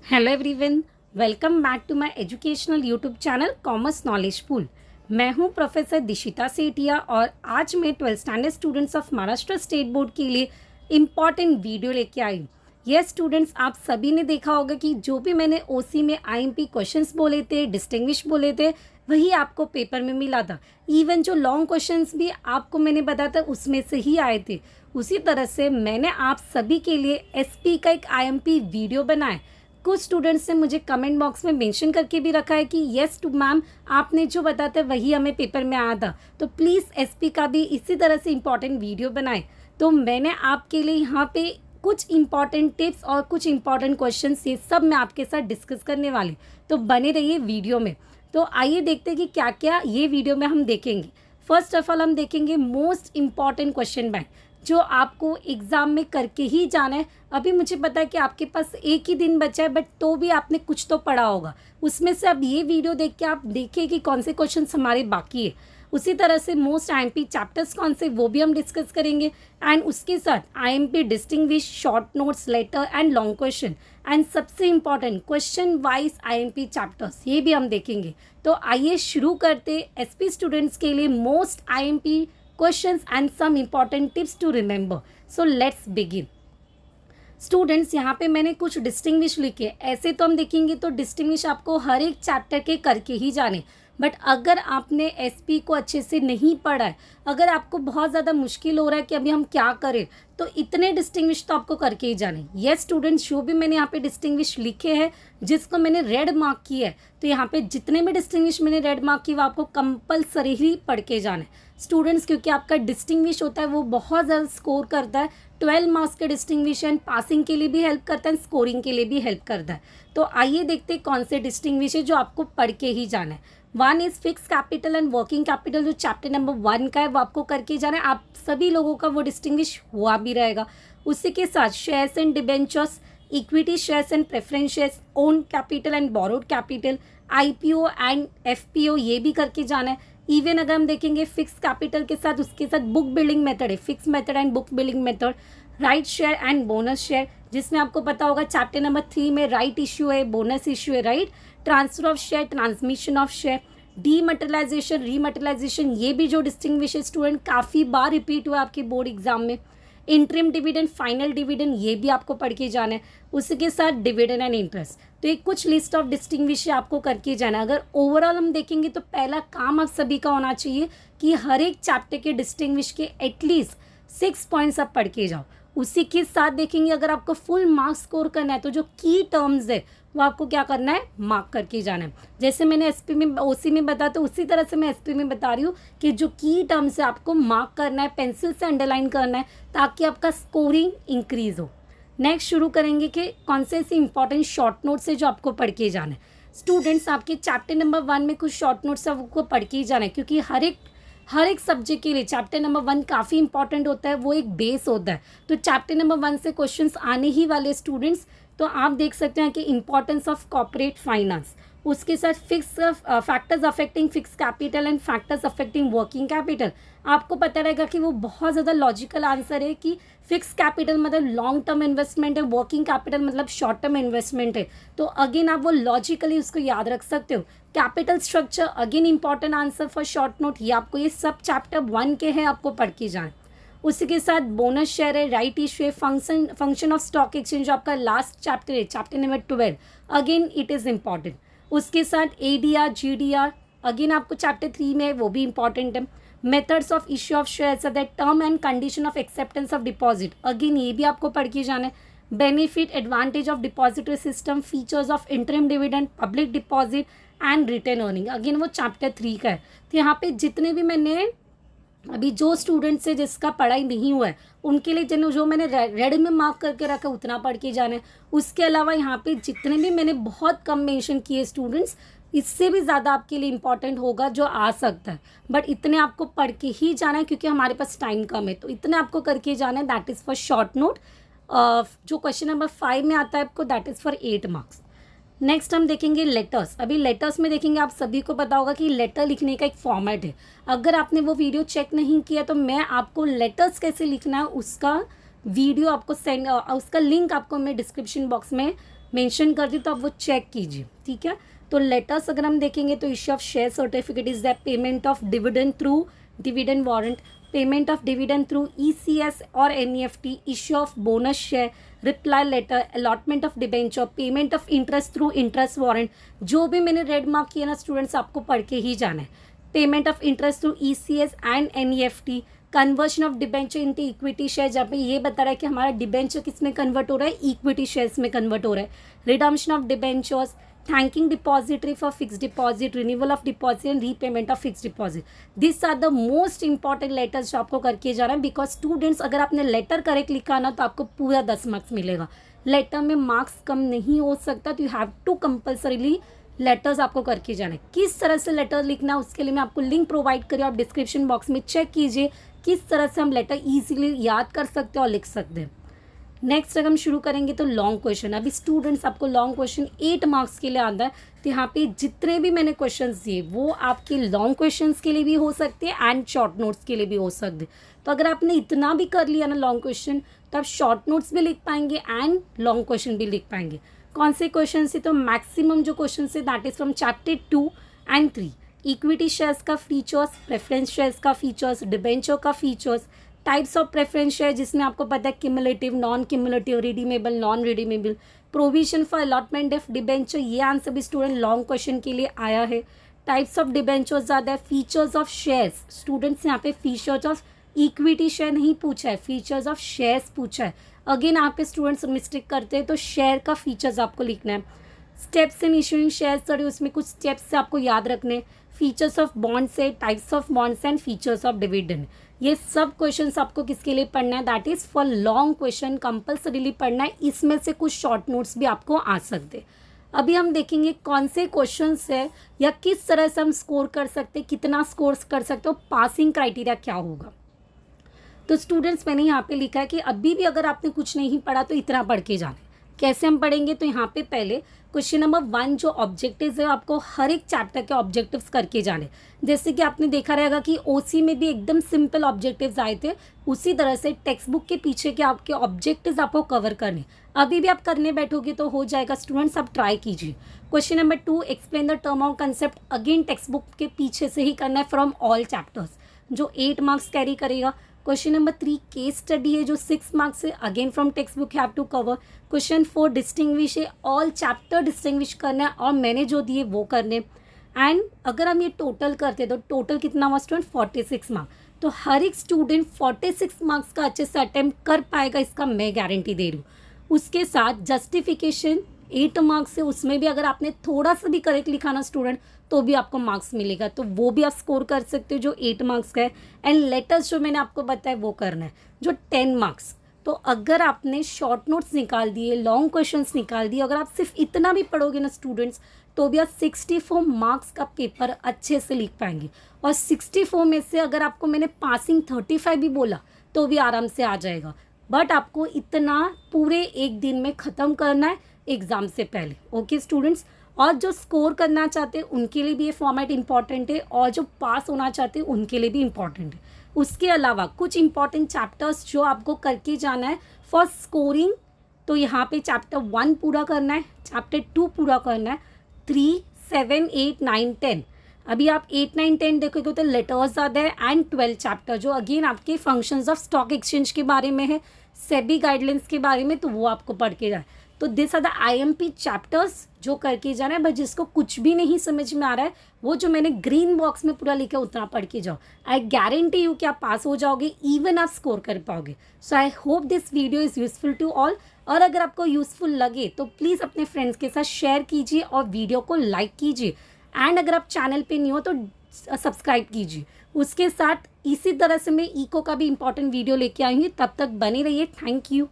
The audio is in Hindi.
Hello everyone, welcome back to my educational YouTube channel commerce knowledge pool. मैं हूं प्रोफेसर दिशिता सेठिया और आज मैं 12th standard students of Maharashtra state board के लिए इम्पॉर्टेंट वीडियो लेके आई हूँ। यस स्टूडेंट्स, आप सभी ने देखा होगा कि जो भी मैंने ओसी में आईएमपी क्वेश्चंस बोले थे, डिस्टिंग्विश बोले थे, वही आपको पेपर में मिला था। इवन जो लॉन्ग क्वेश्चंस भी आपको मैंने बताया था उसमें से ही आए थे। उसी तरह से मैंने आप सभी के लिए एसपी का एक आईएमपी वीडियो बनाया। कुछ स्टूडेंट्स ने मुझे कमेंट बॉक्स में मेंशन करके भी रखा है कि यस टू मैम, आपने जो बताया था वही हमें पेपर में आया था, तो प्लीज़ एसपी का भी इसी तरह से इम्पॉर्टेंट वीडियो बनाए। तो मैंने आपके लिए यहाँ पे कुछ इम्पॉर्टेंट टिप्स और कुछ इम्पॉर्टेंट क्वेश्चंस ये सब मैं आपके साथ डिस्कस करने वाली, तो बने रहिए वीडियो में। तो आइए देखते हैं कि क्या क्या ये वीडियो में हम देखेंगे। फर्स्ट ऑफ ऑल हम देखेंगे मोस्ट इम्पॉर्टेंट क्वेश्चन बैंक जो आपको एग्ज़ाम में करके ही जाना है। अभी मुझे पता है कि आपके पास एक ही दिन बचा है, बट तो भी आपने कुछ तो पढ़ा होगा। उसमें से अब ये वीडियो देख के आप देखिए कि कौन से क्वेश्चंस हमारे बाकी है। उसी तरह से मोस्ट आईएमपी चैप्टर्स कौन से, वो भी हम डिस्कस करेंगे। एंड उसके साथ IMP distinguish, short notes, letter and long question, and सबसे important question wise IMP chapters, ये भी हम देखेंगे। तो आइए शुरू करते एसपी स्टूडेंट्स के लिए most IMP questions and some important tips to remember. So let's begin. Students, यहाँ पे मैंने कुछ डिस्टिंग्विश लिखे। ऐसे तो हम देखेंगे तो डिस्टिंग्विश आपको हर एक चैप्टर के करके ही जाने, बट अगर आपने एसपी को अच्छे से नहीं पढ़ा है, अगर आपको बहुत ज़्यादा मुश्किल हो रहा है कि अभी हम क्या करें, तो इतने डिस्टिंग्विश तो आपको करके ही जाने। यस स्टूडेंट्स, जो भी मैंने यहाँ पे डिस्टिंग्विश लिखे हैं जिसको मैंने रेड मार्क किया है, तो यहाँ पे जितने भी डिस्टिंग्विश मैंने रेड मार्क किए वो आपको कंपलसरी ही पढ़ के जाना है स्टूडेंट्स, क्योंकि आपका डिस्टिंग्विश होता है वो बहुत ज़्यादा स्कोर करता है। 12 मार्क्स के डिस्टिंग्विशन पासिंग के लिए भी हेल्प करता है, स्कोरिंग के लिए भी हेल्प करता है। तो आइए देखते हैं कौन से डिस्टिंग्विश है जो आपको पढ़ के ही जाना है। One is fix capital and working capital, जो चैप्टर नंबर 1 का है वो आपको करके जाना है। आप सभी लोगों का वो डिस्टिंग्विश हुआ भी रहेगा। उसी के साथ shares and debentures, equity shares and preference shares, own capital and borrowed capital, IPO and FPO, ये भी करके जाना है। इवन अगर हम देखेंगे फिक्स कैपिटल के साथ उसके साथ बुक बिल्डिंग मेथड है, fix method and book building method, right share and bonus share, जिसमें आपको पता होगा चैप्टर नंबर 3 में राइट इश्यू है, बोनस इश्यू है, right, transfer of share, transmission of share, dematerialization, rematerialization, ये भी जो डिस्टिंग्विश स्टूडेंट काफ़ी बार रिपीट हुआ आपके बोर्ड एग्जाम में। इंटरिम डिविडेंड, फाइनल डिविडेंड, ये भी आपको पढ़ के जाना है। उसके साथ डिविडेंड एंड इंटरेस्ट, तो एक कुछ लिस्ट ऑफ डिस्टिंग्विश आपको करके जाना है। अगर ओवरऑल हम देखेंगे तो पहला काम आप सभी का होना चाहिए कि हर एक चैप्टर के डिस्टिंग्विश के एटलीस्ट 6 पॉइंट्स आप पढ़ के जाओ। उसी के साथ देखेंगे अगर आपको फुल मार्क्स स्कोर करना है तो जो की टर्म्स है वो आपको क्या करना है, मार्क करके जाना है। जैसे मैंने एसपी में ओसी में बताया तो उसी तरह से मैं एसपी में बता रही हूँ कि जो की टर्म्स है आपको मार्क करना है, पेंसिल से अंडरलाइन करना है, ताकि आपका स्कोरिंग इंक्रीज हो। नेक्स्ट शुरू करेंगे कि कौन से ऐसे इंपॉर्टेंट शॉर्ट नोट्स है जो आपको पढ़ के जाना है। स्टूडेंट्स, आपके चैप्टर नंबर 1 में कुछ शॉर्ट नोट्स आपको पढ़ के ही जाना है, क्योंकि हर एक सब्जेक्ट के लिए चैप्टर नंबर 1 काफ़ी इंपॉर्टेंट होता है, वो एक बेस होता है। तो चैप्टर नंबर 1 से क्वेश्चंस आने ही वाले स्टूडेंट्स, तो आप देख सकते हैं कि इंपॉर्टेंस ऑफ कॉर्पोरेट फाइनेंस, उसके साथ fix factors affecting fix capital and factors affecting working capital. आपको पता रहेगा कि वो बहुत ज़्यादा लॉजिकल आंसर है कि फिक्स कैपिटल मतलब लॉन्ग टर्म इन्वेस्टमेंट है, वर्किंग कैपिटल मतलब शॉर्ट टर्म इन्वेस्टमेंट है। तो अगेन आप वो लॉजिकली उसको याद रख सकते हो। Capital structure again important answer for short note, ये आपको ये सब चैप्टर 1 के हैं, आपको पढ़ के जाए। उसी के साथ बोनस शेयर है, राइट इश्यू है, फंक्शन ऑफ स्टॉक एक्सचेंज, जो आपका लास्ट चैप्टर है, chapter number 12, again it is important. उसके साथ एडीआर, जीडीआर, अगेन आपको चैप्टर 3 में है, वो भी इंपॉर्टेंट है। Methods of issue of shares, that term and condition of acceptance of deposit, again ये भी आपको पढ़ के जाना है। Benefit advantage of depository system, features of interim dividend, public deposit and return earning, again वो चैप्टर 3 का है। तो यहाँ पे जितने भी मैंने अभी जो स्टूडेंट्स है जिसका पढ़ाई नहीं हुआ है उनके लिए जो मैंने रेड में मार्क करके रखा उतना पढ़ के जाना है। उसके अलावा यहाँ पे जितने भी मैंने बहुत कम मेंशन किए स्टूडेंट्स, इससे भी ज़्यादा आपके लिए इम्पॉर्टेंट होगा जो आ सकता है, बट इतने आपको पढ़ के ही जाना है क्योंकि हमारे पास टाइम कम है। तो इतने आपको करके जाना है, that is for short note. जो क्वेश्चन नंबर 5 में आता है आपको, that is for 8 marks. Next हम देखेंगे लेटर्स। अभी लेटर्स में देखेंगे, आप सभी को पता होगा कि लेटर लिखने का एक फॉर्मेट है। अगर आपने वो वीडियो चेक नहीं किया तो मैं आपको लेटर्स कैसे लिखना है उसका वीडियो आपको उसका लिंक आपको मैं डिस्क्रिप्शन बॉक्स में मेंशन कर दी तो आप वो चेक कीजिए, ठीक है। तो लेटर्स अगर हम देखेंगे तो issue of share certificate is the payment of dividend through dividend warrant, payment of dividend through ECS और NEFT, issue of bonus share, reply letter, allotment of debenture, payment of interest through interest warrant. जो भी मैंने रेड मार्क किया ना स्टूडेंट्स, आपको पढ़ के ही जाना है। Payment of interest through ECS and NEFT, conversion of debenture into equity share, जहाँ पे ये बता रहा है कि हमारा डिबेंचर किस में कन्वर्ट हो रहा है, इक्विटी शेयर्स में कन्वर्ट हो रहा है। Redemption of debentures, thanking depository for fix deposit, renewal of deposit and repayment of fix deposit. This are the most important letters जो आपको करके जाना है, बिकॉज स्टूडेंट्स अगर आपने लेटर करेक्ट लिखा ना तो आपको पूरा 10 मार्क्स मिलेगा। लेटर में मार्क्स कम नहीं हो सकता, तो you have to compulsorily letters आपको करके जाना है। किस तरह से लेटर लिखना है उसके लिए मैं आपको लिंक प्रोवाइड करी, आप डिस्क्रिप्शन बॉक्स में चेक कीजिए किस तरह से हम लेटर ईजिली याद कर सकते हैं और लिख सकते हैं। नेक्स्ट अगर हम शुरू करेंगे तो लॉन्ग क्वेश्चन। अभी स्टूडेंट्स आपको लॉन्ग क्वेश्चन 8 मार्क्स के लिए आता है, तो यहाँ पे जितने भी मैंने क्वेश्चंस दिए वो आपके लॉन्ग क्वेश्चंस के लिए भी हो सकते हैं एंड शॉर्ट नोट्स के लिए भी हो सकते हैं। तो अगर आपने इतना भी कर लिया ना लॉन्ग क्वेश्चन, तो आप शॉर्ट नोट्स भी लिख पाएंगे एंड लॉन्ग क्वेश्चन भी लिख पाएंगे। कौन से क्वेश्चन से, तो मैक्सिमम जो क्वेश्चन है that is from chapter 2 and 3। Equity shares का फीचर्स, प्रेफरेंस शेयर्स का फीचर्स, डिबेंचर का features, types of preference share जिसमें आपको पता है cumulative, non cumulative, redeemable, non redeemable, provision for allotment of debenture, ये आंसर भी स्टूडेंट लॉन्ग क्वेश्चन के लिए आया है। टाइप्स ऑफ डिबेंचर ज़्यादा है। फीचर्स ऑफ शेयर्स, स्टूडेंट्स यहाँ पे फीचर्स ऑफ इक्विटी शेयर नहीं पूछा है, फीचर्स ऑफ शेयर्स पूछा है। अगेन यहाँ पे स्टूडेंट्स मिस्टेक करते हैं, तो शेयर का फीचर्स आपको लिखना है। स्टेप्स इन इशूइंग शेयर्स, उसमें कुछ स्टेप्स से आपको याद रखने। फीचर्स ऑफ बॉन्ड्स है, types of bonds and features of dividend. ये सब क्वेश्चंस आपको किसके लिए पढ़ना है, that is for long question compulsorily पढ़ना है। इसमें से कुछ शॉर्ट नोट्स भी आपको आ सकते। अभी हम देखेंगे कौन से क्वेश्चंस है या किस तरह से हम स्कोर कर सकते, कितना स्कोर कर सकते हो, पासिंग क्राइटेरिया क्या होगा। तो स्टूडेंट्स मैंने यहाँ पे लिखा है कि अभी भी अगर आपने कुछ नहीं पढ़ा तो इतना पढ़ के जाना है। कैसे हम पढ़ेंगे, तो यहाँ पे पहले क्वेश्चन नंबर 1 जो ऑब्जेक्टिव्स है आपको हर एक चैप्टर के ऑब्जेक्टिव्स करके जाने। जैसे कि आपने देखा रहेगा कि ओसी में भी एकदम सिंपल ऑब्जेक्टिव्स आए थे, उसी तरह से टेक्स्ट बुक के पीछे के आपके ऑब्जेक्टिव्स आपको कवर करने। अभी भी आप करने बैठोगे तो हो जाएगा स्टूडेंट्स, आप ट्राई कीजिए। Question number 2 explain the term of concept, again text book के पीछे से ही करना है फ्रॉम ऑल चैप्टर्स, जो 8 मार्क्स कैरी करेगा। क्वेश्चन नंबर 3 केस स्टडी है जो 6 मार्क्स है, again from text book have to cover. Question 4 distinguish है, ऑल चैप्टर डिस्टिंग्विश करना है और मैंने जो दिए वो करने। एंड अगर हम ये टोटल करते तो टोटल कितना हुआ स्टूडेंट, 46 मार्क्स। तो हर एक स्टूडेंट 46 मार्क्स का अच्छे से अटेम्प्ट कर पाएगा, इसका मैं गारंटी दे रही हूँ। उसके साथ जस्टिफिकेशन 8 मार्क्स है, उसमें भी अगर आपने थोड़ा सा भी करेक्ट लिखा ना स्टूडेंट तो भी आपको मार्क्स मिलेगा, तो वो भी आप स्कोर कर सकते हो जो 8 मार्क्स का है। एंड लेटर्स जो मैंने आपको बताया वो करना है जो 10 मार्क्स। तो अगर आपने शॉर्ट नोट्स निकाल दिए, लॉन्ग क्वेश्चंस निकाल दिए, अगर आप सिर्फ इतना भी पढ़ोगे ना स्टूडेंट्स, तो भी आप 64 मार्क्स का पेपर अच्छे से लिख पाएंगे। और 64 में से अगर आपको मैंने पासिंग 35 भी बोला तो भी आराम से आ जाएगा। बट आपको इतना पूरे एक दिन में ख़त्म करना है एग्ज़ाम से पहले। ओके स्टूडेंट्स, और जो स्कोर करना चाहते हैं उनके लिए भी ये फॉर्मेट इंपॉर्टेंट है, और जो पास होना चाहते हैं उनके लिए भी इम्पॉर्टेंट है। उसके अलावा कुछ इंपॉर्टेंट चैप्टर्स जो आपको करके जाना है फॉर स्कोरिंग, तो यहाँ पे चैप्टर 1 पूरा करना है, चैप्टर 2 पूरा करना है, 3, 7, 8, 9, 10। अभी आप 8, 9, 10 देखोगे तो लेटर्स ज़्यादा है एंड 12 चैप्टर जो अगेन आपके फंक्शंस ऑफ स्टॉक एक्सचेंज के बारे में है, सेबी गाइडलाइंस के बारे में, तो वो आपको पढ़ के जाए। तो this are the IMP chapters जो करके जाना है। बट जिसको कुछ भी नहीं समझ में आ रहा है वो जो मैंने ग्रीन बॉक्स में पूरा लिखा उतना पढ़ के जाओ। आई गारंटी यू कि आप पास हो जाओगे, इवन आप स्कोर कर पाओगे। So I hope this video is useful to all. और अगर आपको यूजफुल लगे तो प्लीज़ अपने फ्रेंड्स के साथ शेयर कीजिए और वीडियो को लाइक कीजिए। एंड अगर आप चैनल पे नहीं हो तो सब्सक्राइब कीजिए। उसके साथ इसी तरह से मैं इको का भी इंपॉर्टेंट वीडियो लेके आएंगे, तब तक बने रहिए। Thank you.